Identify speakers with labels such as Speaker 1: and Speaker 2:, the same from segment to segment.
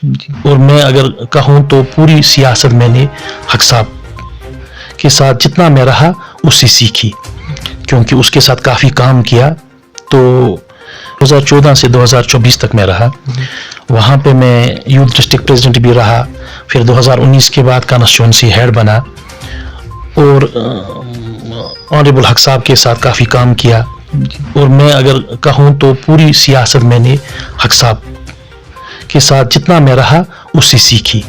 Speaker 1: اور میں اگر کہوں تو پوری سیاست میں نے حق صاحب کے ساتھ جتنا میں رہا اس سے سیکھی، کیونکہ اس کے ساتھ کافی کام کیا. تو 2014 سے 2024 تک میں رہا، وہاں پہ میں یوتھ ڈسٹرکٹ پریزیڈنٹ بھی رہا، پھر 2019 کے بعد کانسٹیچوئنسی ہیڈ بنا، اور آنریبل حق صاحب کے ساتھ کافی کام کیا. اور میں اگر کہوں تو پوری سیاست میں نے حق صاحب کے ساتھ جتنا میں رہا اس سے سیکھی،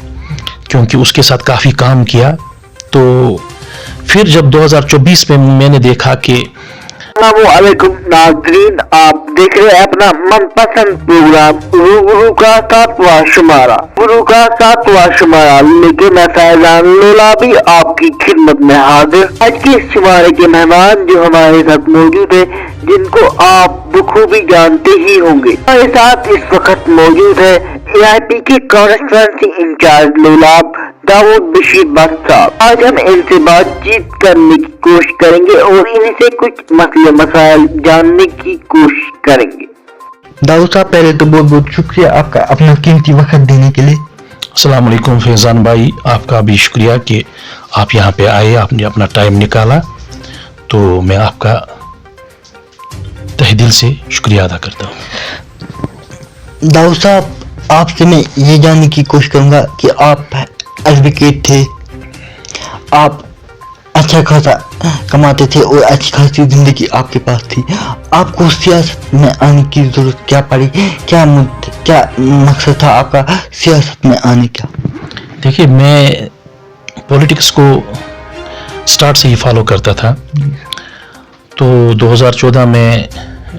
Speaker 1: کیونکہ اس کے ساتھ کافی کام کیا. تو پھر جب 2024 میں نے دیکھا کہ
Speaker 2: السلام علیکم ناظرین، آپ دیکھ رہے ہیں اپنا من پسند پروگرام گرو کا 7واں شمارہ. گرو کا 7واں شمارہ لے کے میں فیضان لولابی آپ کی خدمت میں حاضر. آج کے اس شمارے کے مہمان جو ہمارے ساتھ موجود ہیں، جن کو آپ بخوبی جانتے ہی ہوں گے. ہمارے ساتھ اس وقت موجود ہے AIP کے کانسٹیچوئنسی انچارج لولاب داؤد بشیر بٹ صاحب. آج ہم ان سے بات چیت کرنے کی کوشش کریں گے اور ان سے کچھ مسئلے مسائل جاننے کی کوشش کریں گے.
Speaker 3: داؤد صاحب، پہلے تو بہت بہت شکریہ آپ کا اپنا قیمتی وقت دینے کے لیے.
Speaker 1: السلام علیکم فیضان بھائی، آپ کا بھی شکریہ کہ آپ یہاں پہ آئے، آپ نے اپنا ٹائم نکالا، تو میں آپ کا تہ دل سے شکریہ ادا کرتا ہوں.
Speaker 3: داؤد صاحب، آپ سے میں یہ جاننے کی کوشش کروں گا کہ آپ ایڈوکیٹ تھے، آپ اچھا خاصا کماتے تھے اور اچھی خاصی زندگی آپ کے پاس تھی. آپ کو سیاست میں آنے کی ضرورت کیا پڑی؟ کیا مقصد تھا آپ کا سیاست میں آنے کا؟
Speaker 1: دیکھیے، میں پولیٹکس کو سٹارٹ سے ہی فالو کرتا تھا. تو 2014 میں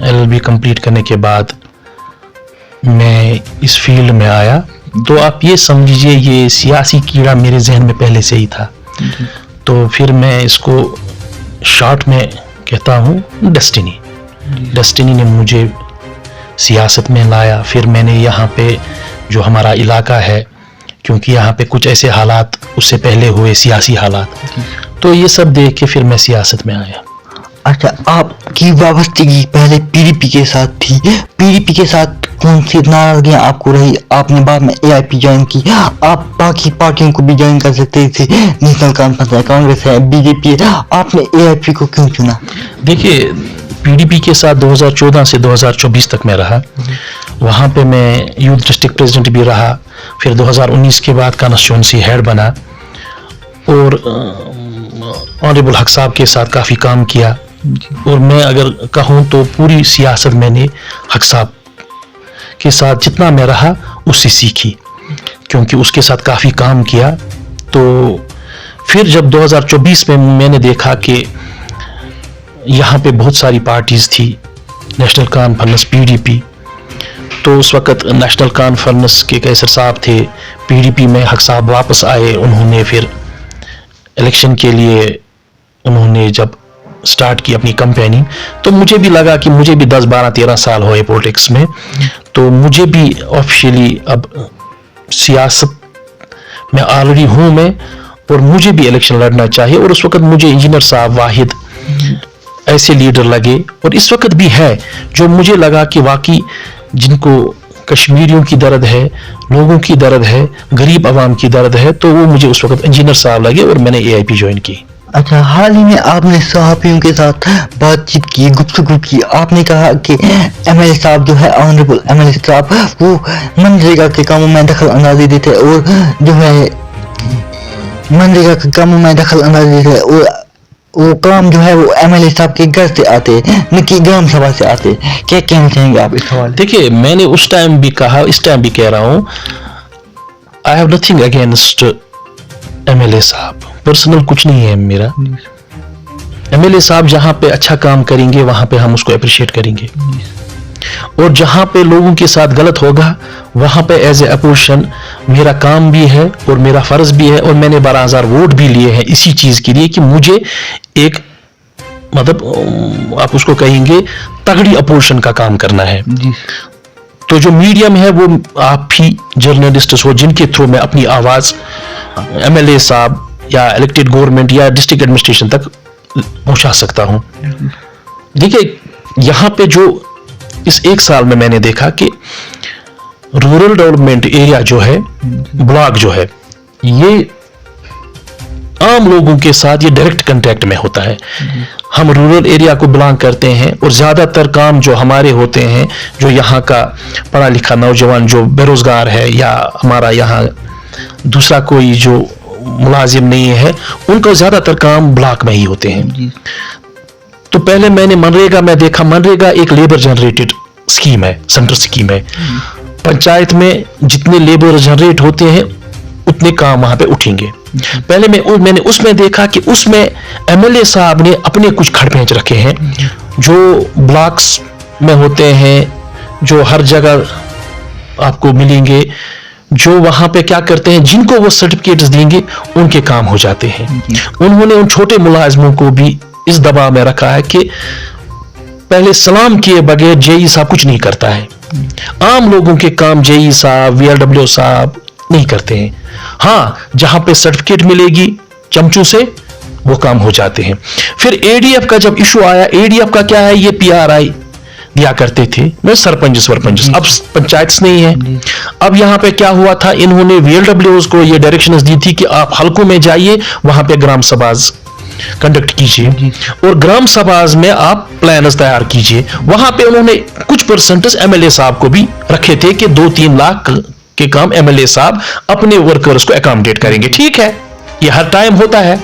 Speaker 1: LLB کمپلیٹ کرنے کے بعد میں اس فیلڈ میں آیا. تو آپ یہ سمجھیے یہ سیاسی کیڑا میرے ذہن میں پہلے سے ہی تھا. تو پھر میں اس کو شارٹ میں کہتا ہوں ڈیسٹینی نے مجھے سیاست میں لایا. پھر میں نے یہاں پہ جو ہمارا علاقہ ہے، کیونکہ یہاں پہ کچھ ایسے حالات اس سے پہلے ہوئے سیاسی حالات، تو یہ سب دیکھ کے پھر میں سیاست میں آیا.
Speaker 3: اچھا، آپ کی وابستگی پہلے PDP کے ساتھ تھی. PDP کے ساتھ کون سی ناراضگیاں آپ کو رہی؟ آپ نے بعد میں AIP جوائن کی. آپ باقی پارٹیوں کو بھی جوائن کر سکتے تھے، نیشنل کانفرنس ہے، کانگریس ہے، BJP ہے. آپ نے AIP کو کیوں چنا؟
Speaker 1: دیکھیے، PDP کے ساتھ 2014 سے 2024 تک میں رہا، وہاں پہ میں یوتھ ڈسٹرکٹ پریزیڈنٹ بھی رہا، پھر 2019 کے بعد کانسٹیچوئنسی ہیڈ بنا، اور آنریبل حق صاحب کے ساتھ کافی کام کیا. اور میں اگر کہوں تو پوری سیاست میں نے حق صاحب کے ساتھ جتنا میں رہا اس سے سیکھی، کیونکہ اس کے ساتھ کافی کام کیا. تو پھر جب 2024 میں نے دیکھا کہ یہاں پہ بہت ساری پارٹیز تھی، نیشنل کانفرنس، PDP. تو اس وقت نیشنل کانفرنس کے قیصر صاحب تھے، PDP میں حق صاحب واپس آئے. انہوں نے پھر الیکشن کے لیے انہوں نے جب سٹارٹ کی اپنی کمپیننگ، تو مجھے بھی لگا کہ مجھے بھی 10 12 13 سال ہوئے پولیٹکس میں، تو مجھے بھی آفیشیلی اب سیاست میں آلریڈی ہوں میں، اور مجھے بھی الیکشن لڑنا چاہیے. اور اس وقت مجھے انجینئر صاحب واحد ایسے لیڈر لگے، اور اس وقت بھی ہے، جو مجھے لگا کہ واقعی جن کو کشمیریوں کی درد ہے، لوگوں کی درد ہے، غریب عوام کی درد ہے، تو وہ مجھے اس وقت انجینئر صاحب لگے اور میں نے AIP جوائن کی.
Speaker 3: اچھا، حال ہی میں آپ نے صحافیوں کے ساتھ بات چیت کی، گفتگو کی. آپ نے کہا کہ MLA صاحب جو ہے، آنریبل MLA صاحب، وہ منریگا کے کاموں میں دخل اندازی دیتے، اور جو ہے منریگا کے کاموں میں دخل اندازی دیتے، اور وہ کام جو ہے وہ MLA صاحب کے گھر سے آتے، نہ کہ گرام سبھا سے آتے. کیا کہنا چاہیں گے آپ اس حوالے؟
Speaker 1: دیکھیے، میں نے اس ٹائم بھی کہا، اس ٹائم بھی کہہ رہا ہوں، I have nothing against MLA صاحب، پرسنل کچھ نہیں ہے میرا. MLA صاحب جہاں پہ اچھا کام کریں گے وہاں پہ ہم اس کو اپریشیٹ کریں گے، اور جہاں پہ لوگوں کے ساتھ غلط ہوگا وہاں پہ ایز اے اپوزیشن میرا کام بھی ہے اور میرا فرض بھی ہے. اور میں نے 12,000 ووٹ بھی لیے ہیں اسی چیز کے لیے کہ مجھے ایک مطلب آپ اس کو کہیں گے تگڑی اپوزیشن کا کام کرنا ہے. تو جو میڈیم ہے وہ آپ ہی جرنلسٹس ہو جن کے تھرو میں اپنی آواز MLA صاحب یا الیکٹڈ گورنمنٹ یا ڈسٹرکٹ ایڈمنسٹریشن تک پہنچا سکتا ہوں. دیکھیے، یہاں پہ جو اس 1 سال میں نے دیکھا کہ रूरल डेवलपमेंट एरिया जो है, ब्लॉक जो है, ये आम लोगों के साथ ये डायरेक्ट कांटेक्ट में होता है। हम रूरल एरिया को बिलोंग करते हैं और ज़्यादातर काम जो हमारे होते हैं, जो यहाँ का पढ़ा लिखा नौजवान जो बेरोजगार है या हमारा यहाँ दूसरा कोई जो मुलाजिम नहीं है, उनको ज़्यादातर काम ब्लॉक में ही होते हैं। तो पहले मैंने मनरेगा में देखा, मनरेगा एक लेबर जनरेटेड स्कीम है, सेंट्रल स्कीम है। पंचायत में जितने लेबर जनरेट होते हैं उतने काम वहां पे उठेंगे। पहले मैंने उसमें देखा कि उसमें एमएलए साहब ने अपने कुछ खड़पेंच रखे हैं जो ब्लॉक्स में होते हैं, जो हर जगह आपको मिलेंगे, जो वहां पे क्या करते हैं, जिनको वो सर्टिफिकेट्स देंगे उनके काम हो जाते हैं। उन्होंने उन छोटे मुलाजिमों को भी इस दबाव में रखा है कि पहले सलाम किए बगैर जेई साहब कुछ नहीं करता है। आम लोगों के काम जेई साहब, वीएलडब्ल्यू साहब नहीं करते हैं। हाँ, जहां पे सर्टिफिकेट मिलेगी चमचू से वो काम हो जाते हैं। फिर एडीएफ का जब इशू आया, एडीएफ का क्या है, ये पीआरआई दिया करते थे मैं सरपंच, अब पंचायत नहीं है। अब यहाँ पे क्या हुआ था, इन्होंने वीएलडब्ल्यूज को ये डायरेक्शंस दी थी कि आप हलकों में जाइए, वहां पे ग्राम सभा कंडक्ट कीजिए और ग्राम सभा में आप प्लान्स तैयार कीजिए। वहां पे उन्होंने कुछ परसेंटेज एमएलए साहब को भी रखे थे कि 2-3 लाख के काम एमएलए साहब अपने वर्कर्स को अकोमोडेट करेंगे। ठीक है, ये हर टाइम होता है,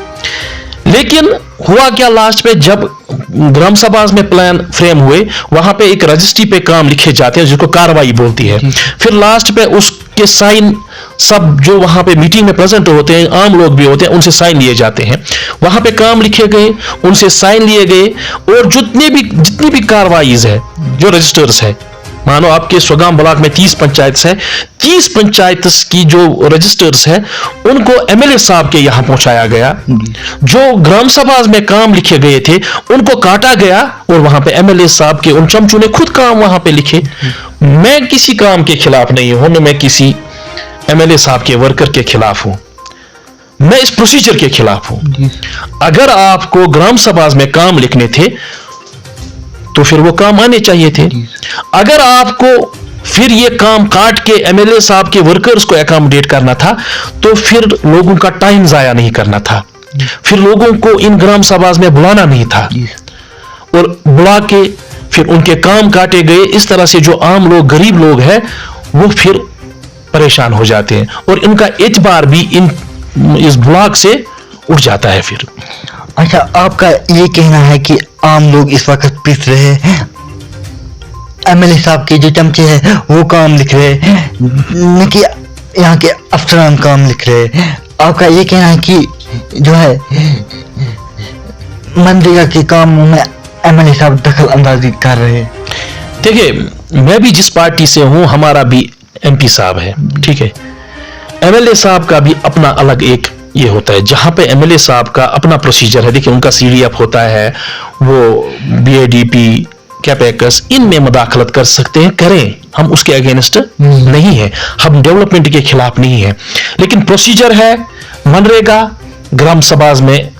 Speaker 1: लेकिन हुआ क्या, लास्ट पे जब ग्राम सभा में प्लान फ्रेम हुए, वहां पे एक रजिस्ट्री पे काम लिखे जाते हैं जिसको कार्रवाई बोलती है। फिर लास्ट पे उसके साइन सब जो वहां पे मीटिंग में प्रेजेंट होते हैं, आम लोग भी होते हैं, उनसे साइन लिए जाते हैं। वहां पे काम लिखे गए, उनसे साइन लिए गए और जितनी भी कार्रवाईज है, जो रजिस्टर्स है, मानो आपके स्वगाम ब्लॉक में 30 पंचायत है, 30 पंचायत की जो रजिस्टर्स है उनको एमएलए साहब के यहां पहुंचाया गया। जो ग्राम सभा में काम लिखे गए थे उनको काटा गया और वहां पे एमएलए साहब के उन चमचू ने खुद काम वहां पे लिखे। मैं किसी काम के खिलाफ नहीं हूं, न मैं किसी एमएलए साहब के वर्कर के खिलाफ हूं, मैं इस प्रोसीजर के खिलाफ हूं। अगर आपको ग्राम सभा में काम लिखने थे तो फिर वो काम आने चाहिए थे। अगर आपको फिर ये काम काट के एमएलए साहब के वर्कर्स को अकोमोडेट करना था तो फिर लोगों का टाइम जाया नहीं करना था, फिर लोगों को इन ग्राम सभा में बुलाना नहीं था और बुला के फिर उनके काम काटे गए। इस तरह से जो आम लोग, गरीब लोग हैं, वो फिर परेशान हो जाते हैं और इनका एतबार भी इस ब्लॉक से उठ जाता है फिर।
Speaker 3: अच्छा, आपका ये कहना है कि आम लोग इस वक्त पिस रहे हैं, एमएलए साहब के जो चमचे हैं वो काम लिख रहे हैं, न कि यहाँ के अफसरान काम लिख रहे हैं। आपका ये कहना है कि जो है मनरेगा के कामों में एमएलए साहब दखल अंदाजी कर रहे हैं।
Speaker 1: देखिए, मैं भी जिस पार्टी से हूं, हमारा भी एमपी साहब है, ठीक है। एमएलए साहब का भी अपना अलग एक ये होता है, जहां पे एमएलए साहब का अपना प्रोसीजर है। देखिए, उनका सीडीएफ होता है, वो बीएडीपी, कैपेकस, इनमें मुदाखलत कर सकते हैं, करें, हम उसके अगेंस्ट नहीं है, हम डेवलपमेंट के खिलाफ नहीं है, लेकिन प्रोसीजर है, मनरेगा ग्राम सभा में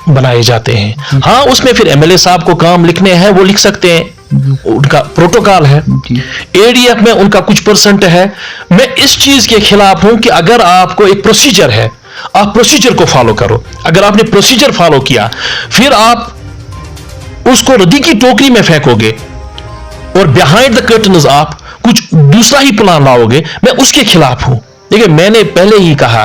Speaker 1: बनाए जाते हैं। हाँ, उसमें फिर एमएलए साहब को काम लिखने हैं, वो लिख सकते हैं, उनका प्रोटोकॉल है। एडीएफ में उनका कुछ परसेंट है। मैं इस चीज के खिलाफ हूं कि अगर आपको एक प्रोसीजर है, आप प्रोसीजर को फॉलो करो। अगर आपने प्रोसीजर फॉलो किया, फिर आप उसको रद्दी की टोकरी में फेंकोगे और बिहाइंड द कर्टन्स आप कुछ दूसरा ही प्लान लाओगे, मैं उसके खिलाफ हूं। देखिए, मैंने पहले ही कहा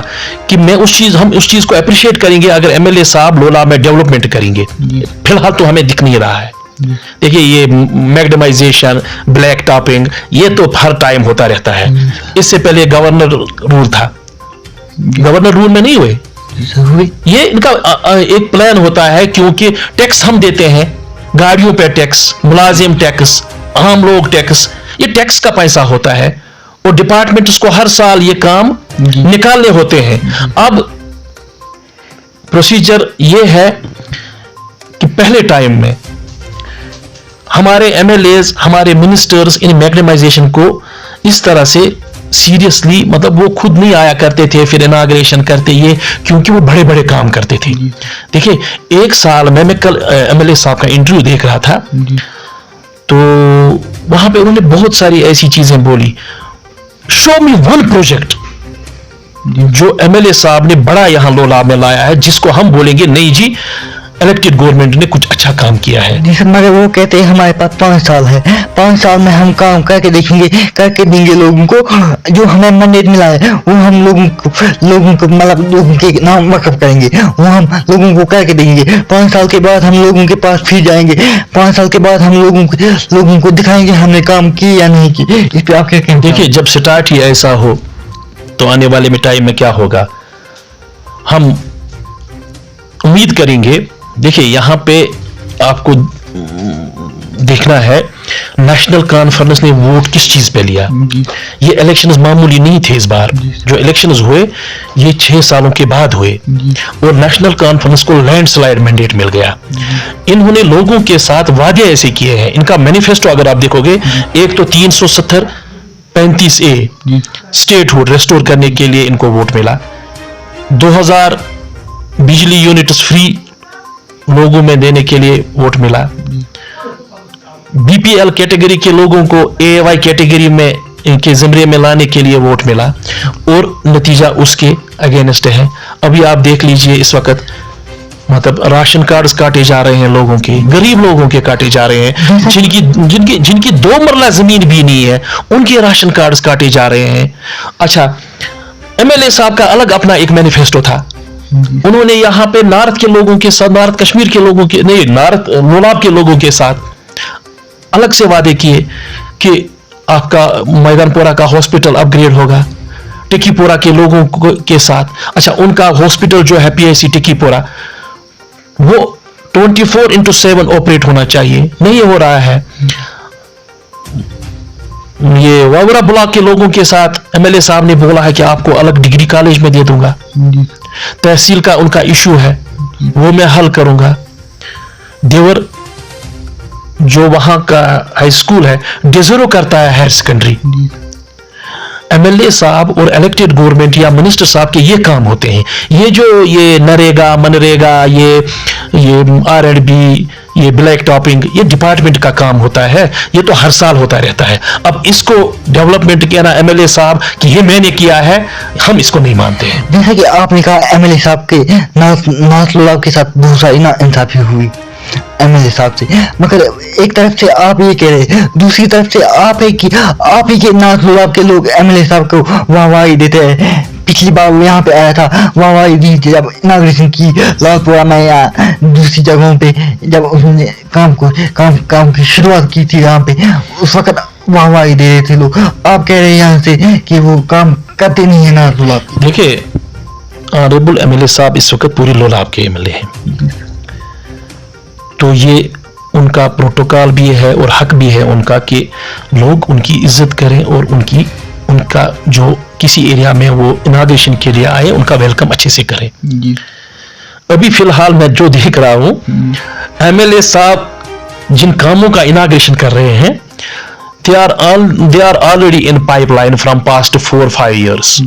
Speaker 1: कि हम उस चीज को अप्रिशिएट करेंगे अगर एमएलए साहब लोला में डेवलपमेंट करेंगे। फिलहाल तो हमें दिख नहीं रहा है। देखिए, ये मैग्नेमाइजेशन, ब्लैक टॉपिंग, ये तो हर टाइम होता रहता है। इससे पहले गवर्नर रूल था, गवर्नर रूल में नहीं हुए, ये इनका एक प्लान होता है, क्योंकि टैक्स हम देते हैं, गाड़ियों पे टैक्स, मुलाजिम टैक्स, आम लोग टैक्स, ये टैक्स का पैसा होता है और डिपार्टमेंट्स को हर साल ये काम निकालने होते हैं। अब प्रोसीजर ये है कि पहले टाइम में हमारे एमएलएज, हमारे मिनिस्टर्स इन मैग्नेमाइजेशन को इस तरह से सीरियसली, मतलब वो खुद नहीं आया करते थे, फिर इनाग्रेशन करते ये, क्योंकि वो बड़े बड़े काम करते थे। देखिए, एक साल में मैं कल एमएलए साहब का इंटरव्यू देख रहा था, तो वहां पे उन्होंने बहुत सारी ऐसी चीजें बोली। शो मी वन प्रोजेक्ट जो एमएलए साहब ने बड़ा यहां लोलाब में लाया है, जिसको हम बोलेंगे नहीं जी इलेक्टेड गवर्नमेंट ने कुछ अच्छा काम किया है।
Speaker 3: जी सर, मगर वो कहते हैं हमारे पास 5 साल है, 5 साल में हम काम करके देखेंगे, करके देंगे लोगों को जो हमें मैंडेट मिला है, वो हम लोगों को मतलब लोगों के नाम वक्फ करेंगे, वो हम लोगों को करके देंगे। 5 साल के बाद हम लोगों के पास फिर जाएंगे, 5 साल के बाद हम लोगों को दिखाएंगे हमने काम किया या नहीं किया। इस पे आप क्या कहेंगे?
Speaker 1: देखिए, जब स्टार्ट ही ऐसा हो तो आने वाले में टाइम में क्या होगा, हम उम्मीद करेंगे। देखिए, यहाँ पे आपको देखना है नेशनल कॉन्फ्रेंस ने वोट किस चीज पे लिया। ये इलेक्शंस मामूली नहीं थे इस बार, जो इलेक्शंस हुए ये 6 सालों के बाद हुए और नेशनल कॉन्फ्रेंस को लैंडस्लाइड मैंडेट मिल गया। इन्होंने लोगों के साथ वादे ऐसे किए हैं, इनका मैनिफेस्टो अगर आप देखोगे, एक तो 370 35A स्टेटहुड रेस्टोर करने के लिए इनको वोट मिला, 2000 बिजली यूनिट्स फ्री लोगों में देने के लिए वोट मिला, बीपीएल कैटेगरी के लोगों को एवाई कैटेगरी में इनके जिम्मे में लाने के लिए वोट मिला और नतीजा उसके अगेंस्ट है। अभी आप देख लीजिए इस वक्त मतलब राशन कार्ड्स काटे जा रहे हैं लोगों के, गरीब लोगों के काटे जा रहे हैं, जिनकी 2 मरला जमीन भी नहीं है उनके राशन कार्ड्स काटे जा रहे हैं। अच्छा, एमएलए साहब का अलग अपना एक मैनिफेस्टो था, उन्होंने यहाँ पे नार्थ के लोगों के साथ, नार्थ कश्मीर के लोगों के नहीं, नार्थ लोलाब के लोगों के साथ अलग से वादे किए कि आपका मैदानपुरा का हॉस्पिटल अपग्रेड होगा, टिक्कीपुरा के लोगों के साथ। अच्छा, उनका हॉस्पिटल जो है पीआईसी टिक्कीपुरा, वो 24/7 ऑपरेट होना चाहिए, नहीं हो रहा है। ये वावरा ब्लॉक के लोगों के साथ एमएलए साहब ने बोला है कि आपको अलग डिग्री कॉलेज में दे दूंगा, तहसील का उनका इशू है वो मैं हल करूंगा। देवर जो वहां का हाई स्कूल है डिजर्व करता है हायर सेकेंडरी। एमएलए साहब और इलेक्टेड गवर्नमेंट या मिनिस्टर साहब के ये काम होते हैं। ये जो ये नरेगा मनरेगा ये आरएंडबी ये ब्लैक टॉपिंग ये डिपार्टमेंट का काम होता है, ये तो हर साल होता रहता है। अब इसको डेवलपमेंट किया ना एमएलए साहब कि ये मैंने किया है, हम इसको नहीं मानते हैं।
Speaker 3: जैसा कि आपने कहा एमएलए साहब के नाथ लोलाब के साथ बहुत सारी नाइंसाफी हुई एमएलए साहब से, मगर एक तरफ से आप ये कह रहे हैं, दूसरी तरफ से आप ही के नाथ लोलाब के लोग एमएलए साहब को वाहवाही देते हैं। पिछली बार वो यहाँ पे आया था, वाहवाही दी थी जब इनाग्रेशन की लालपुरा में या दूसरी जगहों पे, जब उन्होंने काम की शुरुआत की थी यहाँ पे, उस वक्त वाहवाही दे रहे थे लोग। आप कह रहे हैं यहाँ से कि वो काम करते नहीं है नाथ लोलाब।
Speaker 1: देखिए, ऑनरेबल एमएलए साहब इस वक्त पूरी लोलाब के एमएलए हैं, तो ये उनका प्रोटोकॉल भी है और हक भी है उनका कि लोग उनकी इज्जत करें और उनका जो किसी एरिया में वो इनाग्रेशन के लिए आए उनका वेलकम अच्छे से करें। अभी फिलहाल मैं जो देख रहा हूं, एमएलए साहब जिन कामों का इनाग्रेशन कर रहे हैं, they are already in pipeline from past 4-5 years।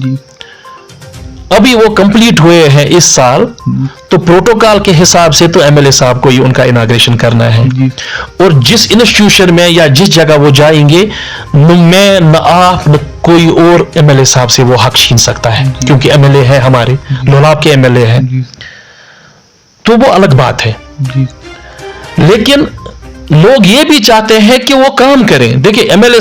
Speaker 1: अभी वो कंप्लीट हुए हैं इस साल, तो प्रोटोकॉल के हिसाब से तो एमएलए साहब को ही उनका इनाग्रेशन करना है। और जिस इंस्टीट्यूशन में या जिस जगह वो जाएंगे, मैं न आप न कोई और एमएलए साहब से वो हक छीन सकता है, क्योंकि एमएलए है हमारे लोलाब के एमएलए है, तो वो अलग बात है। लेकिन लोग ये भी चाहते हैं कि वो काम करें। देखिए, एमएलए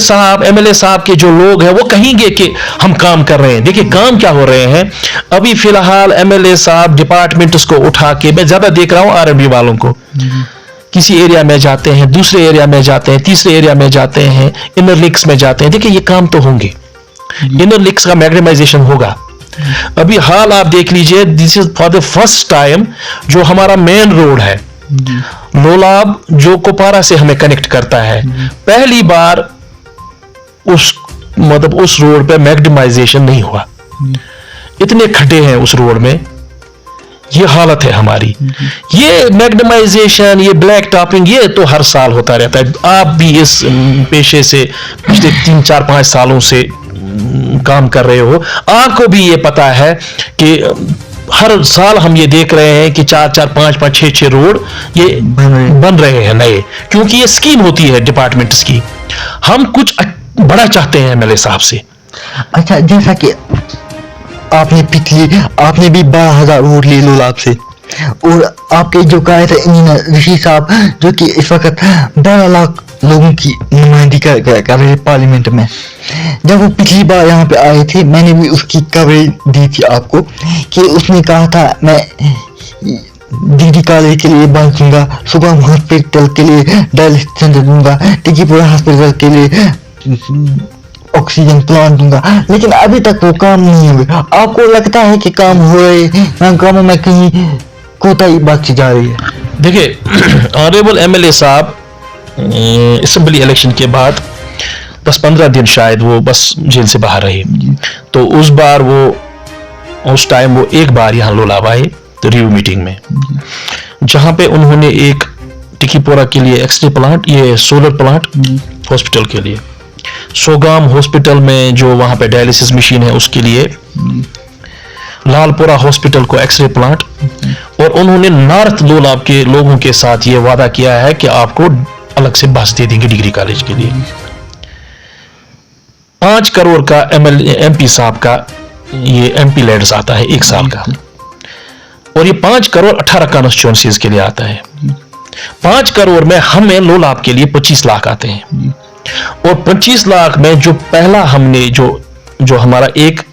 Speaker 1: साहब के जो लोग हैं वो कहेंगे कि हम काम कर रहे हैं। देखिए काम क्या हो रहे हैं, अभी फिलहाल एमएलए साहब डिपार्टमेंट्स को उठा के, मैं ज्यादा देख रहा हूं आरएनबी वालों को, किसी एरिया में जाते हैं, दूसरे एरिया में जाते हैं, तीसरे एरिया में जाते हैं, इनर लिंक्स में जाते हैं। देखिए ये काम तो होंगे, इनर लिंक्स का मैग्नेमाइजेशन होगा। अभी हाल आप देख लीजिए, this is for the first time जो हमारा मेन रोड है लोलाब जो कोपारा से हमें कनेक्ट करता है, पहली बार उस रोड पे मैग्नेमाइजेशन नहीं हुआ। इतने खड्डे हैं उस रोड में, ये हालत है हमारी। ये मैग्नेमाइजेशन, ये ब्लैक टॉपिंग, ये तो हर साल होता रहता है। आप भी इस पेशे से पिछले 3-4-5 सालों से काम कर रहे हो, आपको भी ये पता है कि हर साल हम ये देख रहे हैं कि 4-4, 5-5, 6-6 रोड ये बन रहे हैं नए, क्योंकि ये स्कीम होती है डिपार्टमेंट्स की। हम कुछ बड़ा चाहते हैं एमएलए साहब से
Speaker 3: अच्छा, जैसा कि आपने भी 12,000 वोट ले लोलाब से, और आपके जो कहे थे इंजीनियर ऋषि साहब, जो कि इस वक्त 12 लाख लोगों की नुमाइंदगी कर रहे पार्लियामेंट में, जब वो पिछली बार यहाँ पे आए थे, मैंने भी उसकी कवरेज दी थी आपको, कि उसने कहा था मैं डिग्री कॉलेज के लिए बस दूंगा, सुगम हॉस्पिटल के लिए डायलिसिस सेंटर दूंगा, टिकीपुरा हॉस्पिटल के लिए ऑक्सीजन प्लांट दूंगा, लेकिन अभी तक वो काम नहीं हुए। आपको लगता है कि काम हो रहे हैं, कामों में कहीं कोताही बरती जा रही है?
Speaker 1: देखिए, ऑनरेबल एमएलए साहब असेंबली इलेक्शन के बाद 10-15 दिन शायद वो बस जेल से बाहर रहे, तो उस टाइम वो एक बार यहाँ लोलाब आए रिव्यू मीटिंग में, जहाँ पे उन्होंने एक टिकीपोरा के लिए एक्सरे प्लांट, ये सोलर प्लांट हॉस्पिटल के लिए, सोगाम हॉस्पिटल में जो वहाँ पे डायलिसिस मशीन है उसके लिए, लालपुरा हॉस्पिटल को एक्सरे प्लांट, और उन्होंने नॉर्थ लोलाब के लोगों के साथ ये वादा किया है कि आपको अलग से बस दे देंगे डिग्री कॉलेज के लिए। 5 करोड़ का एमपी साहब का ये एमपी लेडर्स आता है 1 साल का, और ये 5 करोड़ 18 कॉन्स्टिट्यूएंसीज के लिए आता है। 5 करोड़ में हमें लोलाब के लिए 25 लाख आते हैं, और 25 लाख में जो पहला हमने जो हमारा एक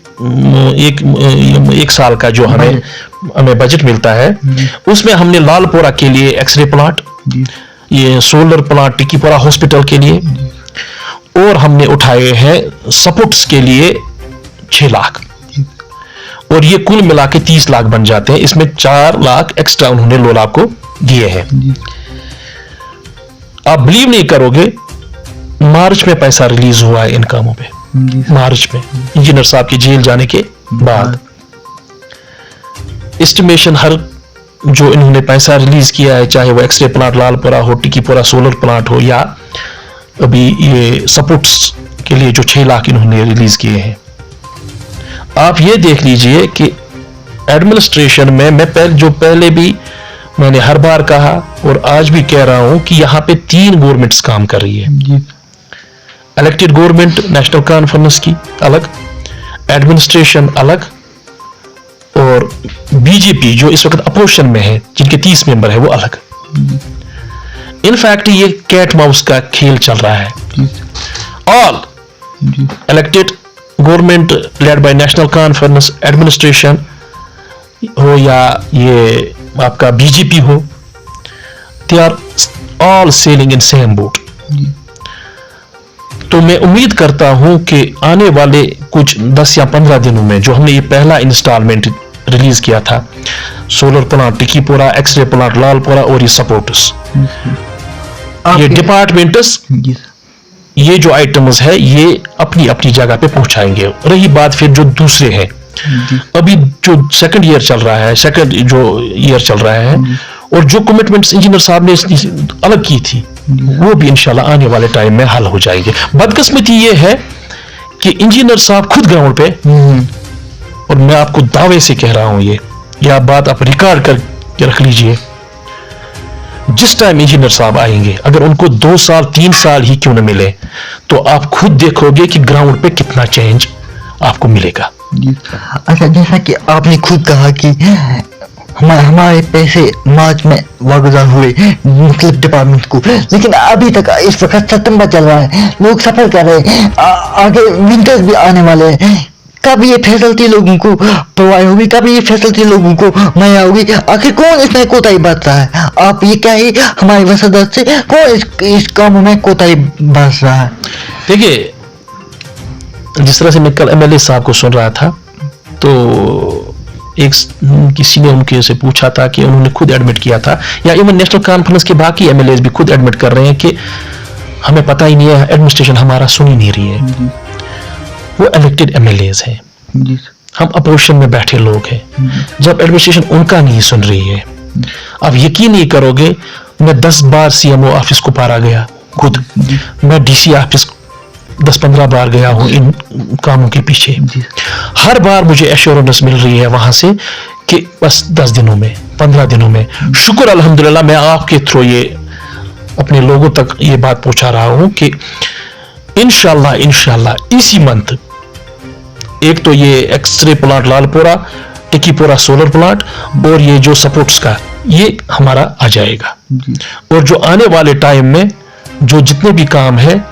Speaker 1: साल का जो हमें बजट मिलता है, उसमें हमने लालपुरा के लिए एक्सरे प्लांट, ये सोलर प्लांट टिकीपुरा हॉस्पिटल के लिए, और हमने उठाए हैं सपोर्ट्स के लिए 6 लाख, और ये कुल मिला के 30 लाख बन जाते हैं। इसमें 4 लाख एक्स्ट्रा उन्होंने लोलाब को दिए हैं। आप बिलीव नहीं करोगे, मार्च में पैसा रिलीज हुआ है इन कामों पे, मार्च में इंजीनियर साहब के जेल जाने के बाद। एस्टिमेशन हर जो इन्होंने पैसा रिलीज किया है, चाहे वो एक्सरे प्लांट लालपुरा हो, टिकीपुरा सोलर प्लांट हो, या अभी ये सपोर्ट्स के लिए जो 6 लाख इन्होंने रिलीज किए हैं, आप ये देख लीजिए कि एडमिनिस्ट्रेशन में मैं पहले भी मैंने हर बार कहा और आज भी कह रहा हूं कि यहाँ पे 3 गवर्नमेंट्स काम कर रही है। इलेक्टेड गवर्नमेंट नेशनल कॉन्फ्रेंस की अलग, एडमिनिस्ट्रेशन अलग, और बीजेपी जो इस वक्त अपोजिशन में है, जिनके 30 मेंबर है, वो अलग। इनफैक्ट ये कैट माउस का खेल चल रहा है। All elected government led by National Conference, administration हो या ये आपका बीजेपी हो, they are all sailing in same boat. तो मैं उम्मीद करता हूं कि आने वाले कुछ 10 या 15 दिनों में जो हमने ये पहला इंस्टॉलमेंट रिलीज किया था, solar plant Tikipura, X ray plant Lalpura, और ये सपोर्ट्स, ये डिपार्टमेंट्स, ये जो आइटम्स है ये अपनी अपनी जगह पे पहुंचाएंगे। रही बात फिर जो दूसरे हैं, अभी जो सेकंड ईयर चल रहा है, और जो कमिटमेंट्स इंजीनियर साहब ने अलग की थी, वो भी इंशाल्लाह आने वाले टाइम में हल हो जाएंगे। बदकिस्मती ये है कि इंजीनियर साहब खुद ग्राउंड पे, और मैं आपको दावे से कह रहा हूं, ये बात आप रिकॉर्ड करके रख लीजिए, जिस टाइम इंजीनियर साहब आएंगे, अगर उनको 2 साल 3 साल ही क्यों न मिले, तो आप खुद देखोगे कि ग्राउंड पे कितना चेंज आपको मिलेगा।
Speaker 3: अच्छा, जैसा कि आपने खुद कहा कि हमारे पैसे मार्च में वागुजार हुए मुख्तलिफ डिपार्टमेंट को, लेकिन अभी तक इस वक्त सितंबर चल रहा है, लोग सफर कर रहे हैं, आगे विंटर्स भी आने वाले हैं। कब ये फैसिलिटी लोगों को प्रोवाइड होगी, कब ये फैसिलिटी लोगों को मुहैया होगी? आखिर कौन इसमें कोताही बरत रहा है? आप ये कहिए हमारे वसदत से, कौन इस काम में कोताही बरत रहा है?
Speaker 1: देखिए, जिस तरह से मैं कल एमएलए साहब को सुन रहा था, तो किसी ने उनके से पूछा था कि उन्होंने खुद एडमिट किया था, या इवन नेशनल कॉन्फ्रेंस के बाकी एमएलएस भी खुद एडमिट कर रहे हैं कि हमें पता ही नहीं है, एडमिनिस्ट्रेशन हमारा सुन ही नहीं रही है। वो इलेक्टेड एमएलएस हैं, हम अपोजिशन में बैठे लोग हैं, जब एडमिनिस्ट्रेशन उनका नहीं सुन रही है। अब यकीन नहीं करोगे, मैं 10 बार सीएमओ ऑफिस को पारा गया खुद, मैं डीसी ऑफिस 10-15 बार गया हूं इन कामों के पीछे। हर बार मुझे एश्योरेंस मिल रही है वहां से कि बस 10 दिनों में, 15 दिनों में। शुक्र अल्हम्दुलिल्लाह, मैं आपके थ्रू ये अपने लोगों तक ये बात पहुंचा रहा हूं कि इंशाल्लाह इसी मंथ एक तो ये X ray plant Lalpura, Tikipura solar plant और ये जो सपोर्ट्स का ये हमारा आ जाएगा। और जो आने वाले टाइम में जो जितने भी काम है,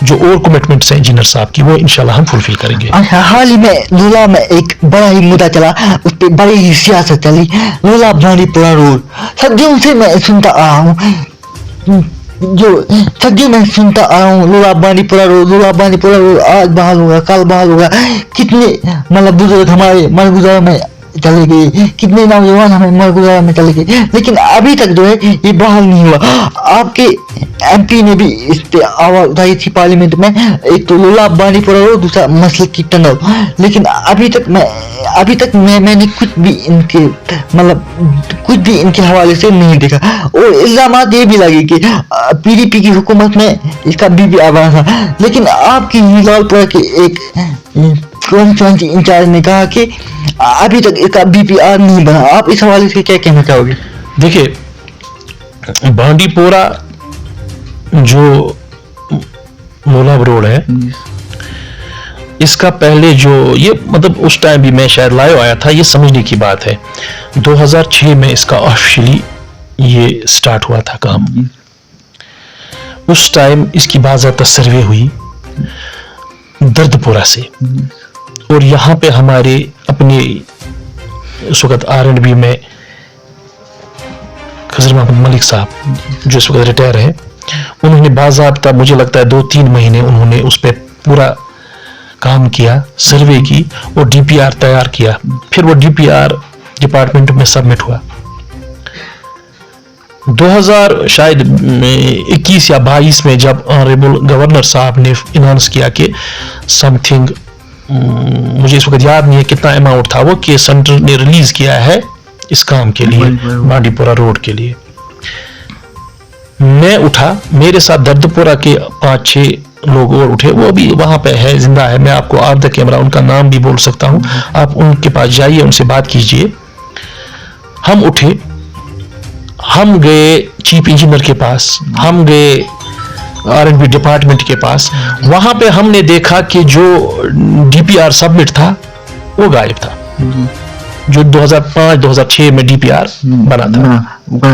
Speaker 1: जो और कमिटमेंट्स हैं इंजीनियर साहब की, वो इंशाल्लाह हम फुलफिल करेंगे।
Speaker 3: अच्छा, हाल ही में लूला में एक बड़ा ही मुद्दा चला, उस पर बड़ी ही सियासत चली, लूला बांडीपुरा रोड। सदियों से मैं सुनता आ रहा हूँ, लूला बांडीपुरा रोड आज बहाल होगा, कल बहाल होगा। कितने मतलब बुजुर्ग हमारे मरगुजारा में चले गए, कितने नौजवान हमें मरगुजारा में चले गए, लेकिन अभी तक जो है ये बहाल नहीं हुआ। आपके MP ने भी इस पे आवाज उठाई थी पार्लियामेंट में, एक तो लूला बांडीपुरा रोड, दूसरा मसलिक की टनल, लेकिन अभी तक मैंने कुछ भी इनके हवाले से नहीं देखा। और इल्जामात ये भी लगे कि PDP की हुकूमत में इसका BPR बना था, लेकिन आपकी लालपुरा के एक कॉन्स्टिट्यूएंसी इंचार्ज ने कहा कि अभी तक इसका BPR नहीं बना। आप इस हवाले से क्या कहना चाहोगे?
Speaker 1: देखिए, बांडीपुरा जो लोलाब रोड है, इसका पहले जो ये मतलब उस टाइम भी मैं शायद लाइव आया था, ये समझने की बात है। 2006 में इसका ऑफिशियली ये स्टार्ट हुआ था काम। उस टाइम इसकी बाज़ाब्ता सर्वे हुई दर्दपुरा से, और यहाँ पे हमारे अपने इस वक्त R&B में खजर मोहम्मद मलिक साहब जो इस वक्त रिटायर है, उन्होंने बाज़ाब्ता मुझे लगता है 2-3 महीने उन्होंने उस पर पूरा काम किया, सर्वे की और DPR तैयार किया। फिर वो DPR डिपार्टमेंट में सबमिट हुआ। 2021 या 22 में जब ऑनरेबल गवर्नर साहब ने अनाउंस किया कि समथिंग, मुझे इस वक्त याद नहीं है कितना अमाउंट था वो, कि सेंटर ने रिलीज किया है इस काम के लिए, बांडीपुरा रोड के लिए। मैं उठा, मेरे साथ दर्दपुरा के 5-6 लोग और उठे, वो भी वहां पे है, जिंदा है। मैं आपको ऑफ द कैमरा उनका नाम भी बोल सकता हूं, आप उनके पास जाइए, उनसे बात कीजिए। हम उठे, हम गए चीफ इंजीनियर के पास, हम गए R&B डिपार्टमेंट के पास। वहां पे हमने देखा कि जो DPR सबमिट था वो गायब था, जो 2005-2006 में DPR बना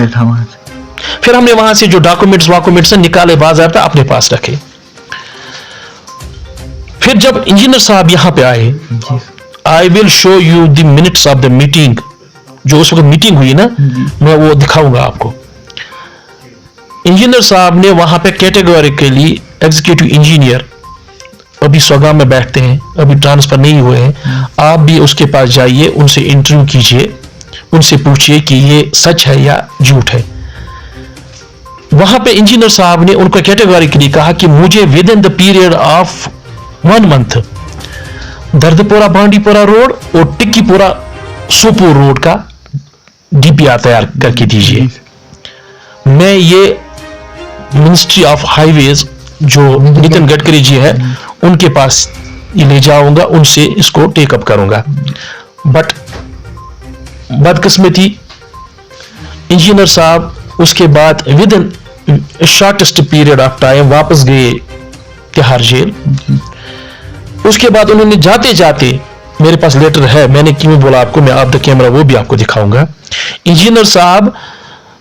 Speaker 1: था। फिर हमने वहां से जो डॉक्यूमेंट्स निकाले, बाज़ाब्ता अपने पास रखे। फिर जब इंजीनियर साहब यहां पे आए, I will show you the minutes of the meeting, जो उस वक्त मीटिंग हुई ना, मैं वो दिखाऊंगा आपको। इंजीनियर साहब ने वहां पे कैटेगोरिकली एग्जीक्यूटिव इंजीनियर अभी सोगाम में बैठते हैं, अभी ट्रांसफर नहीं हुए हैं, आप भी उसके पास जाइए, उनसे इंटरव्यू कीजिए, उनसे पूछिए कि ये सच है या झूठ है। वहां पे इंजीनियर साहब ने उनको कैटेगोरिकली कहा कि मुझे within the period of 1 month Dardpura Bandipura road और टिक्कीपुरा सोपोर रोड का DPR तैयार करके दीजिए। मैं ये मिनिस्ट्री ऑफ हाईवेज जो नितिन गडकरी जी है उनके पास ये ले जाऊंगा, उनसे इसको टेकअप करूंगा। बट बदकिस्मती इंजीनियर साहब उसके बाद with in shortest period of time वापस गए तिहाड़ जेल। उसके बाद उन्होंने जाते जाते, मेरे पास लेटर है, मैंने क्यों बोला आपको, मैं ऑफ द कैमरा वो भी आपको दिखाऊंगा। इंजीनियर साहब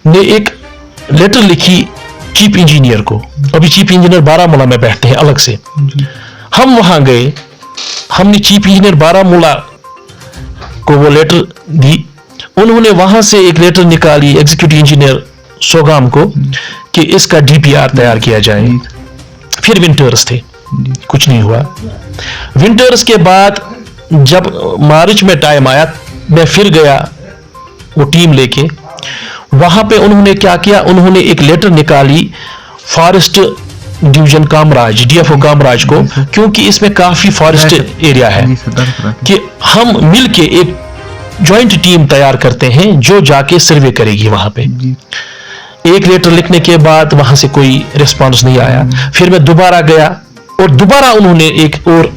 Speaker 1: ने एक लेटर लिखी चीफ इंजीनियर को, अभी चीफ इंजीनियर बारामूला में बैठते हैं अलग से। हम वहां गए, हमने चीफ इंजीनियर बारामूला को वो लेटर दी, उन्होंने वहां से एक लेटर निकाली एग्जीक्यूटिव इंजीनियर सोगाम को कि इसका DPR तैयार किया जाए। फिर विंटर्स थे, कुछ नहीं हुआ। विंटर्स के बाद जब मार्च में टाइम आया, मैं फिर गया वो टीम लेके। वहां पे उन्होंने क्या किया, उन्होंने एक लेटर निकाली forest division Kamraj, DFO Kamraj को, क्योंकि इसमें काफी फॉरेस्ट एरिया है, कि हम मिलके एक ज्वाइंट टीम तैयार करते हैं जो जाके सर्वे करेगी वहां पे। एक लेटर लिखने के बाद वहां से कोई रिस्पांस नहीं आया। फिर मैं दोबारा गया और दोबारा उन्होंने एक और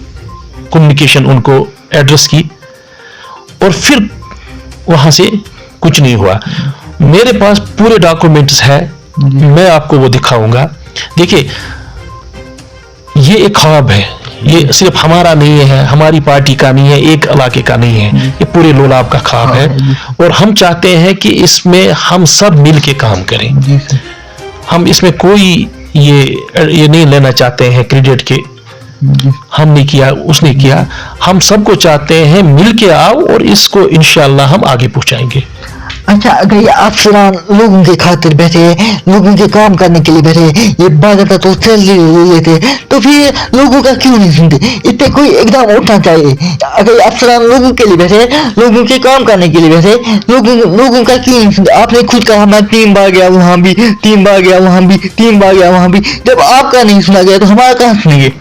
Speaker 1: कम्युनिकेशन उनको एड्रेस की, और फिर वहां से कुछ नहीं हुआ। मेरे पास पूरे डॉक्यूमेंट्स है, मैं आपको वो दिखाऊंगा। देखिए, ये एक ख्वाब है, ये सिर्फ हमारा नहीं है, हमारी पार्टी का नहीं है, एक इलाके का नहीं है, ये पूरे लोलाब का ख्वाब है और हम चाहते हैं कि इसमें हम सब मिल के काम करें। हम इसमें कोई ये नहीं लेना चाहते हैं क्रेडिट के हमने किया उसने किया, हम सबको चाहते हैं मिल के आओ और इसको इंशाल्लाह हम आगे पहुंचाएंगे।
Speaker 3: अच्छा, अगर ये अफसरान लोगों के खातिर बैठे, लोगों के काम करने के लिए बैठे, ये बाकायदा तो सैलरी लेते, तो फिर लोगों का क्यों नहीं सुनते? इतने कोई एकदम उठना चाहिए। अगर ये अफसरान लोगों के लिए बैठे, लोगों के काम करने के लिए बैठे, लोगों का क्यों नहीं सुनते? आपने खुद कहा मैं 3 बार गया वहाँ भी, 3 बार गया वहाँ भी, 3 बार गया वहाँ भी, जब आपका नहीं सुना गया तो हमारा कहाँ सुनेंगे?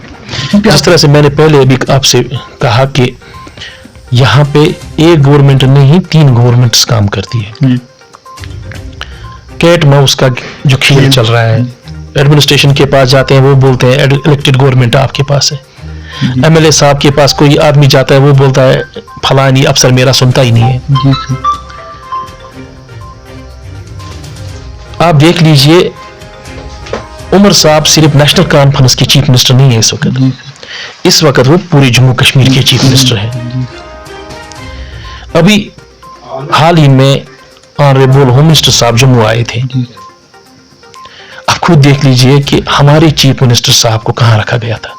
Speaker 1: जिस तरह से मैंने पहले भी आपसे कहा कि यहाँ पे एक गवर्नमेंट नहीं 3 गवर्नमेंट्स काम करती है। कैट माउस का जो खेल चल रहा है, एडमिनिस्ट्रेशन के पास जाते हैं वो बोलते हैं इलेक्टेड गवर्नमेंट आपके पास है, एमएलए साहब के पास कोई आदमी जाता है वो बोलता है फलानी अफसर मेरा सुनता ही नहीं है। आप देख लीजिए उमर साहब सिर्फ नेशनल कॉन्फ्रेंस के चीफ मिनिस्टर नहीं है इस वक्त वो पूरे जम्मू कश्मीर के चीफ मिनिस्टर हैं। अभी हाल ही में ऑनरेबल होम मिनिस्टर साहब जम्मू आए थे, आप खुद देख लीजिए कि हमारे चीफ मिनिस्टर साहब को कहां रखा गया था,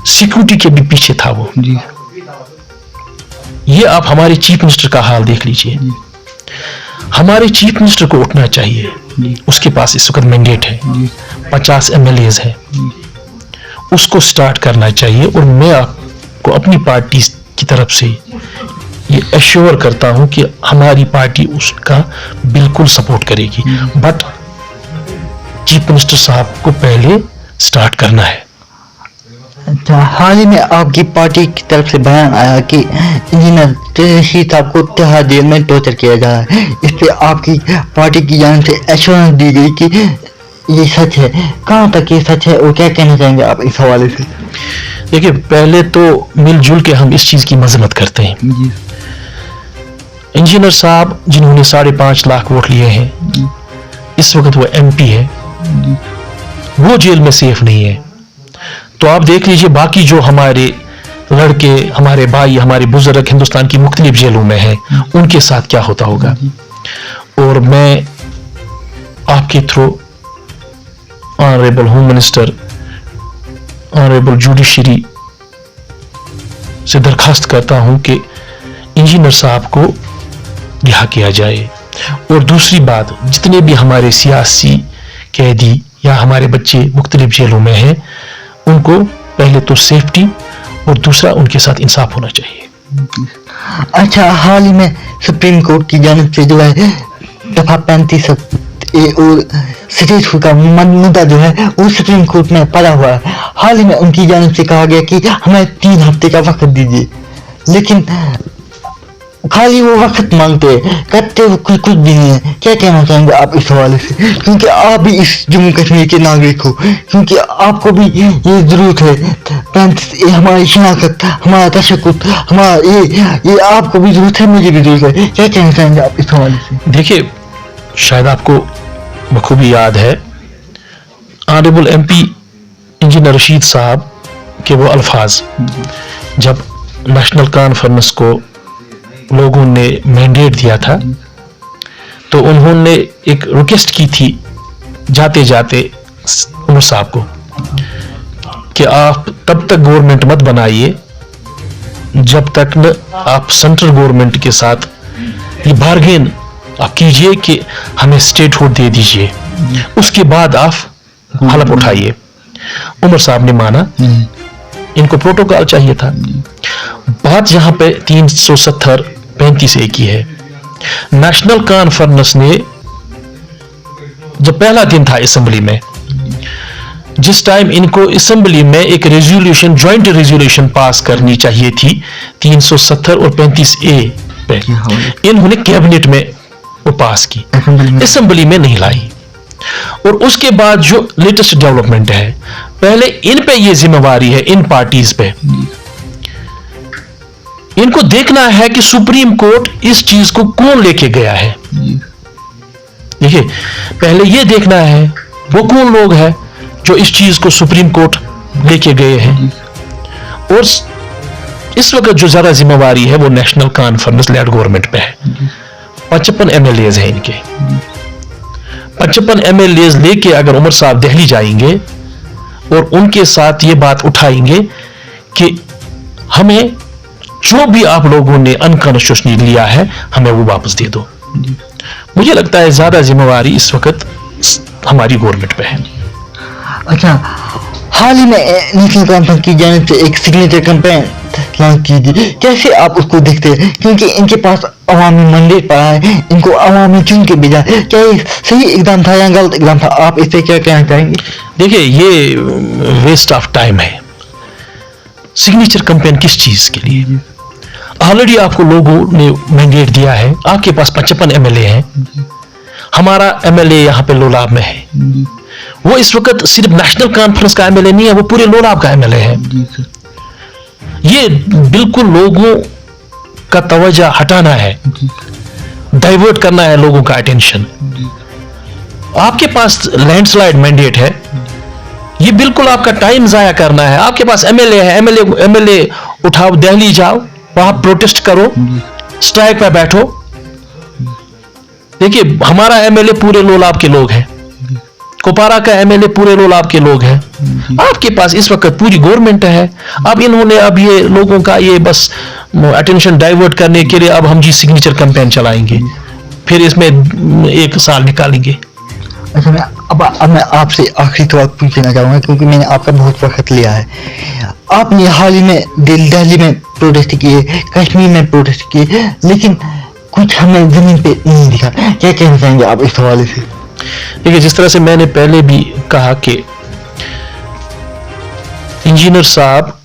Speaker 1: सिक्योरिटी के भी पीछे था वो। ये आप हमारे चीफ मिनिस्टर का हाल देख लीजिए। हमारे चीफ मिनिस्टर को उठना चाहिए, उसके पास इस वक्त मैंडेट है, 50 एमएलएज है, उसको स्टार्ट करना चाहिए। और मैं आपको अपनी पार्टी की तरफ से ये एश्योर करता हूं कि हमारी पार्टी उसका बिल्कुल सपोर्ट करेगी, बट चीफ मिनिस्टर साहब को पहले स्टार्ट करना है।
Speaker 3: अच्छा, हाल ही में आपकी पार्टी की तरफ से बयान आया कि इंजीनियर रशीद साहब को तिहाड़ जेल में टॉर्चर किया जा रहा है, इस पे आपकी पार्टी की जान से एश्योरेंस दी गई कि ये सच है। कहाँ तक ये सच है और क्या कहना चाहेंगे आप इस हवाले से?
Speaker 1: देखिए, पहले तो मिलजुल के हम इस चीज की मजम्मत करते हैं। इंजीनियर साहब जिन्होंने 5.5 लाख वोट लिए हैं, इस वक्त वो एमपी है, वो जेल में सेफ नहीं है। तो आप देख लीजिए बाकी जो हमारे लड़के, हमारे भाई, हमारे बुजुर्ग हिंदुस्तान की मुख्तलिफ जेलों में हैं, उनके साथ क्या होता होगा। और मैं आपके through honourable home minister, honourable judiciary से दरखास्त करता हूं कि इंजीनियर साहब को रिहा किया जाए। और दूसरी बात, जितने भी हमारे सियासी कैदी या हमारे बच्चे मुख्तलिफ जेलों में हैं, उनको पहले तो सेफ्टी और दूसरा उनके साथ इंसाफ होना चाहिए।
Speaker 3: अच्छा, हाल ही में सुप्रीम कोर्ट की जानिब से जो है दफा 35 और स्टेट का मुद्दा जो है वो सुप्रीम कोर्ट में पड़ा हुआ है। हाल ही में उनकी जानिब से कहा गया कि हमें 3 हफ्ते का वक्त दीजिए, लेकिन खाली वो वक्त मांगते हैं, करते वो कुछ भी नहीं है। क्या कहना चाहेंगे आप इस हवाले से, क्योंकि आप भी इस जम्मू कश्मीर के नागरिक हो, क्योंकि आपको भी ये जरूरत है, हमारी शनाख्त, हमारा तशक्कुर, हमारा ये आपको भी जरूरत है, मुझे भी जरूरत है। क्या कहना चाहेंगे आप इस हवाले से?
Speaker 1: देखिए, शायद आपको बखूबी याद है ऑनरेबल एमपी इंजीनियर रशीद साहब के वो अल्फाज, जब नेशनल कॉन्फ्रेंस को लोगों ने मैंडेट दिया था तो उन्होंने एक रिक्वेस्ट की थी जाते जाते उमर साहब को कि आप तब तक गवर्नमेंट मत बनाइए जब तक न आप सेंट्रल गवर्नमेंट के साथ ये बार्गेन आप कीजिए कि हमें स्टेट हुड दे दीजिए, उसके बाद आप हलफ उठाइए। उमर साहब ने माना, इनको प्रोटोकॉल चाहिए था। बात यहां पे 370-35 की है। नेशनल कॉन्फ्रेंस ने जब पहला दिन था असेंबली में, जिस टाइम इनको असेंबली में एक रेजोल्यूशन, ज्वाइंट रेजोल्यूशन पास करनी चाहिए थी 370 और 35A पे, इन्होंने कैबिनेट में वो पास की, असेंबली में नहीं लाई। और उसके बाद जो लेटेस्ट डेवलपमेंट है, पहले इन पे ये जिम्मेवारी है, इन पार्टीज पे, इनको देखना है कि सुप्रीम कोर्ट इस चीज को कौन लेके गया है। देखिए, पहले ये देखना है वो कौन लोग हैं जो इस चीज को सुप्रीम कोर्ट लेके गए हैं। और इस वक्त जो ज़्यादा जिम्मेवारी है वो नेशनल कॉन्फ्रेंस लेड गवर्नमेंट पे है। 55 MLAs हैं इनके। 55 MLAs लेके अगर उमर साहब दिल्ली जाएंगे और उनके साथ ये बात उठाएंगे कि हमें जो भी आप लोगों ने अनकॉन्स्टिट्यूशनली लिया है हमें वो वापस दे दो, मुझे लगता है ज्यादा जिम्मेवारी इस वक्त हमारी गवर्नमेंट पे है।
Speaker 3: अच्छा, हाल ही में नेशनल कॉन्फ्रेंस की जानिब से एक सिग्नेचर कैंपेन लॉन्च की थी, कैसे आप उसको देखते हैं? क्योंकि इनके पास अवामी मैंडेट पड़ा है, इनको अवामी चुन के भेजा, क्या ये सही इकदाम था या गलत इकदाम था? आप इस पे क्या कहना चाहेंगे?
Speaker 1: देखिए, ये वेस्ट ऑफ टाइम है। सिग्नेचर कैंपेन किस चीज के लिए? ऑलरेडी आपको लोगों ने मैंडेट दिया है, आपके पास 55 MLA हैं। हमारा MLA यहाँ पे लोलाब में है, वो इस वक्त सिर्फ नेशनल कॉन्फ्रेंस का MLA नहीं है, वो पूरे लोलाब का MLA है। ये बिल्कुल लोगों का तवज्जो हटाना है, डाइवर्ट करना है लोगों का अटेंशन। आपके पास लैंडस्लाइड मैंडेट है, ये बिल्कुल आपका टाइम जाया करना है। आपके पास MLA है, MLA उठाओ, दिल्ली जाओ, वहां प्रोटेस्ट करो, स्ट्राइक पे बैठो। देखिए, हमारा MLA पूरे लोलाब के लोग हैं, कुपवारा का MLA पूरे लोलाब के लोग हैं। आपके पास इस वक्त पूरी गवर्नमेंट है। अब इन्होंने अब ये लोगों का ये बस अटेंशन डाइवर्ट करने के लिए अब हम जी सिग्नेचर कैंपेन चलाएंगे, फिर इसमें 1 साल निकालेंगे।
Speaker 3: अच्छा, अब मैं आपसे आखिरी सवाल पूछना चाहूँगा, क्योंकि मैंने आपका बहुत वक्त लिया है। आपने हाल ही में दिल्ली में प्रोटेस्ट किए, कश्मीर में प्रोटेस्ट किए, लेकिन कुछ हमें जमीन पे नहीं दिखा। क्या कहना चाहेंगे आप इस हवाले से?
Speaker 1: देखिए, जिस तरह से मैंने पहले भी कहा कि इंजीनियर साहब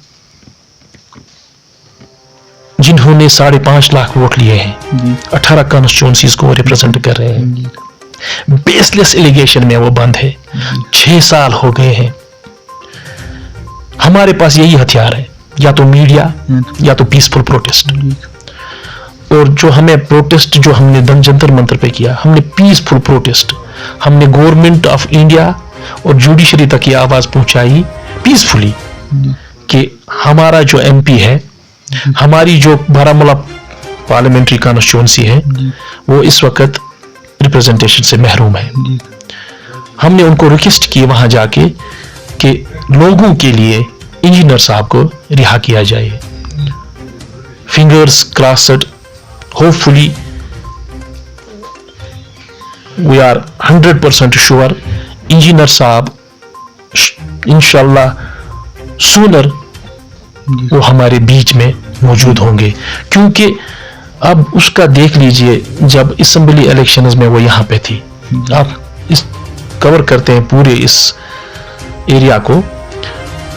Speaker 1: जिन्होंने 5.5 लाख वोट लिए हैं, 18 कॉन्स्टिट्यूएंसीज को रिप्रेजेंट कर रहे हैं, बेसलेस एलिगेशन में वो बंद है। 6 साल हो गए हैं। हमारे पास यही हथियार है, या तो मीडिया या तो पीसफुल प्रोटेस्ट। और जो हमें प्रोटेस्ट जो हमने जंतर मंतर पे किया, हमने पीसफुल प्रोटेस्ट, हमने गवर्नमेंट ऑफ इंडिया और जुडिशरी तक ये आवाज पहुंचाई पीसफुली कि हमारा जो MP है, हमारी जो बारामूला पार्लियामेंट्री कॉन्स्टिट्यूएंसी है, वो इस वक्त रिप्रेजेंटेशन से महरूम है। हमने उनको रिक्वेस्ट की वहां जाके कि लोगों के लिए इंजीनियर साहब को रिहा किया जाए। Fingers crossed, hopefully we are 100% sure engineer साहब इंशाल्लाह सूनर वो हमारे बीच में मौजूद होंगे। क्योंकि अब उसका देख लीजिए, जब असेंबली इलेक्शंस में वो यहाँ पे थी, आप इस कवर करते हैं पूरे इस एरिया को,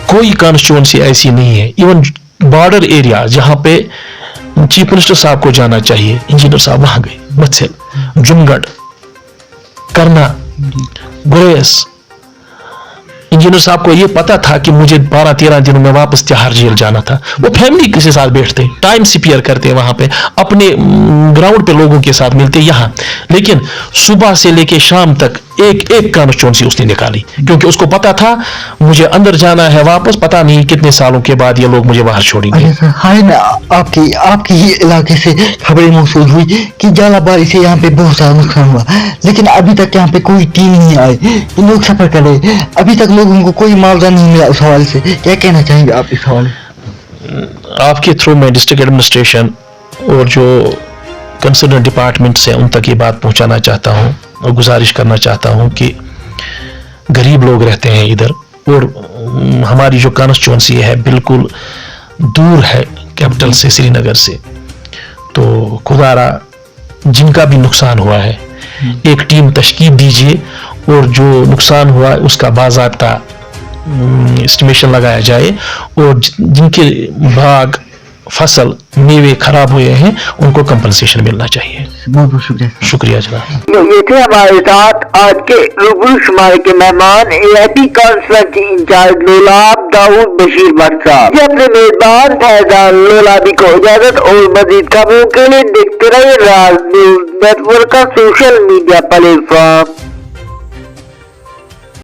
Speaker 1: कोई कॉन्स्टिट्यूएंसी ऐसी नहीं है, इवन बॉर्डर एरिया जहां पे चीफ मिनिस्टर साहब को जाना चाहिए, इंजीनियर साहब वहां गए। मत्स्य, जुमगढ़, करना, गुरेस। इंजीनियर साहब को ये पता था कि मुझे 12-13 दिनों में वापस तिहाड़ जेल जाना था। वो फैमिली के साथ बैठते, टाइम स्पेयर करते वहां पे, अपने ग्राउंड पे लोगों के साथ मिलते यहाँ। लेकिन सुबह से लेके शाम तक एक कॉन्स्टिट्यूएंसी उसने निकाली, क्योंकि उसको पता था मुझे अंदर जाना है वापस, पता नहीं कितने सालों के बाद ये लोग मुझे बाहर छोड़ेंगे।
Speaker 3: हाल में आपके ही इलाके से खबरें मौसूल हुई कि झालाबाड़ी से यहाँ पे बहुत सारा नुकसान हुआ, लेकिन अभी तक यहाँ पे कोई टीम नहीं आई, लोग सफर कर रहे, अभी तक लोगों को कोई मुआवजा नहीं मिला। उस हवाले से क्या कहना चाहेंगे आप इस हवाले?
Speaker 1: आपके थ्रू मैं डिस्ट्रिक्ट एडमिनिस्ट्रेशन और जो कंसर्न डिपार्टमेंट से उन तक ये बात पहुंचाना चाहता हूं और गुजारिश करना चाहता हूं कि गरीब लोग रहते हैं इधर, और हमारी जो कॉन्स्टिट्यूएंसी है बिल्कुल दूर है कैपिटल से, श्रीनगर से। तो खुदारा जिनका भी नुकसान हुआ है, एक टीम तश्कील दीजिए और जो नुकसान हुआ उसका बाज़ाब्ता एस्टिमेशन लगाया जाए, और जिनके बाग, फसल, मेवे खराब हुए हैं उनको कंपनसेशन मिलना चाहिए।
Speaker 3: बहुत बहुत शुक्रिया।
Speaker 1: शुक्रिया जनाब।
Speaker 2: ये थे हमारे साथ आज के रूबरू शुमारे के मेहमान AIP conference in charge Lolab Dawood Bashir Bhatt साहब। ये अपने मेजबान फैजान लोलाबी को इजाजत, और मजीद खबरों के लिए देखते रहिए राज न्यूज नेटवर्क का सोशल मीडिया प्लेटफॉर्म।